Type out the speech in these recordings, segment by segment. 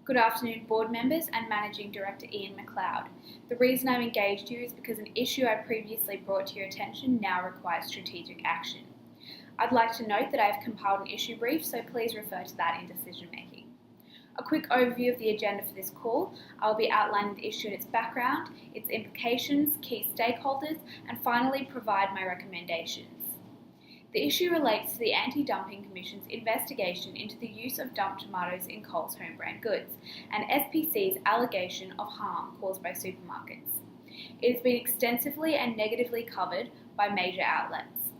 Good afternoon, board members and Managing Director Ian McLeod. The reason I've engaged you is because an issue I previously brought to your attention now requires strategic action. I'd like to note that I have compiled an issue brief, so please refer to that in decision making. A quick overview of the agenda for this call. I will be outlining the issue and its background, its implications, key stakeholders, and finally provide my recommendations. The issue relates to the Anti-Dumping Commission's investigation into the use of dumped tomatoes in Coles home brand goods and SPC's allegation of harm caused by supermarkets. It has been extensively and negatively covered by major outlets.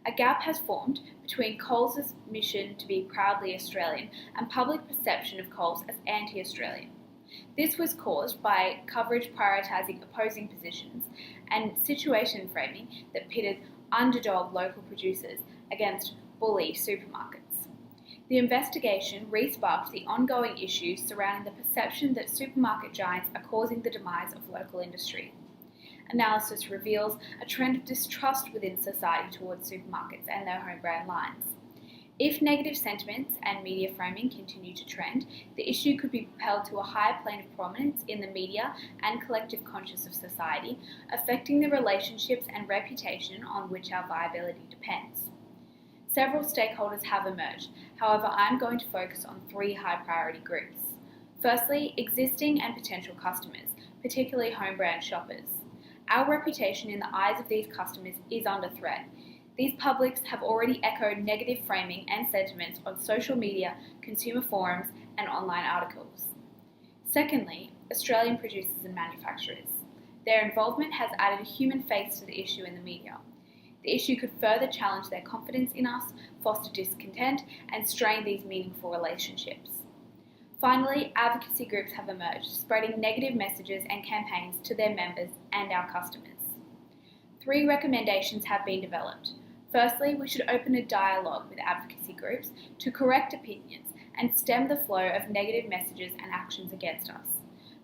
A gap has formed between Coles' mission to be proudly Australian and public perception of Coles as anti-Australian. This was caused by coverage prioritising opposing positions and situation framing that pitted underdog local producers against bully supermarkets. The investigation re-sparked the ongoing issues surrounding the perception that supermarket giants are causing the demise of local industry. Analysis reveals a trend of distrust within society towards supermarkets and their home brand lines. If negative sentiments and media framing continue to trend, the issue could be propelled to a higher plane of prominence in the media and collective conscience of society, affecting the relationships and reputation on which our viability depends. Several stakeholders have emerged, however I'm going to focus on three high priority groups. Firstly, existing and potential customers, particularly home brand shoppers. Our reputation in the eyes of these customers is under threat. These publics have already echoed negative framing and sentiments on social media, consumer forums, and online articles. Secondly, Australian producers and manufacturers. Their involvement has added a human face to the issue in the media. The issue could further challenge their confidence in us, foster discontent, and strain these meaningful relationships. Finally, advocacy groups have emerged, spreading negative messages and campaigns to their members and our customers. Three recommendations have been developed. Firstly, we should open a dialogue with advocacy groups to correct opinions and stem the flow of negative messages and actions against us.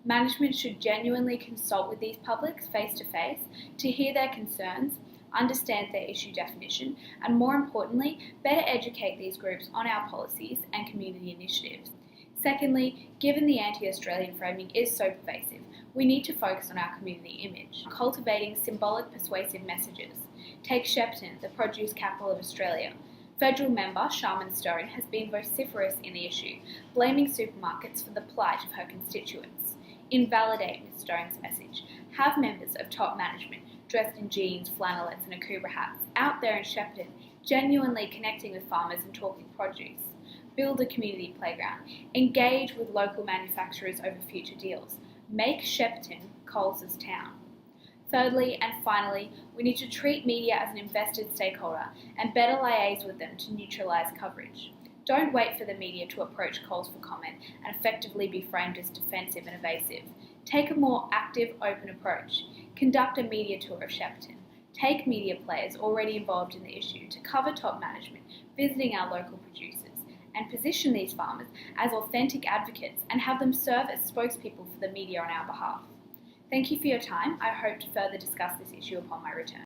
Management should genuinely consult with these publics face to face to hear their concerns, understand their issue definition, and more importantly, better educate these groups on our policies and community initiatives. Secondly, given the anti-Australian framing is so pervasive, we need to focus on our community image, cultivating symbolic persuasive messages. Take Shepparton, the produce capital of Australia. Federal member Sharman Stone has been vociferous in the issue, blaming supermarkets for the plight of her constituents. Invalidate Ms Stone's message. Have members of top management dressed in jeans, flannelettes and Akubra hats out there in Shepparton, genuinely connecting with farmers and talking produce. Build a community playground. Engage with local manufacturers over future deals. Make Shepparton Coles' town. Thirdly and finally, we need to treat media as an invested stakeholder and better liaise with them to neutralise coverage. Don't wait for the media to approach Coles for comment and effectively be framed as defensive and evasive. Take a more active, open approach. Conduct a media tour of Shepparton. Take media players already involved in the issue to cover top management, visiting our local producers, and position these farmers as authentic advocates and have them serve as spokespeople for the media on our behalf. Thank you for your time. I hope to further discuss this issue upon my return.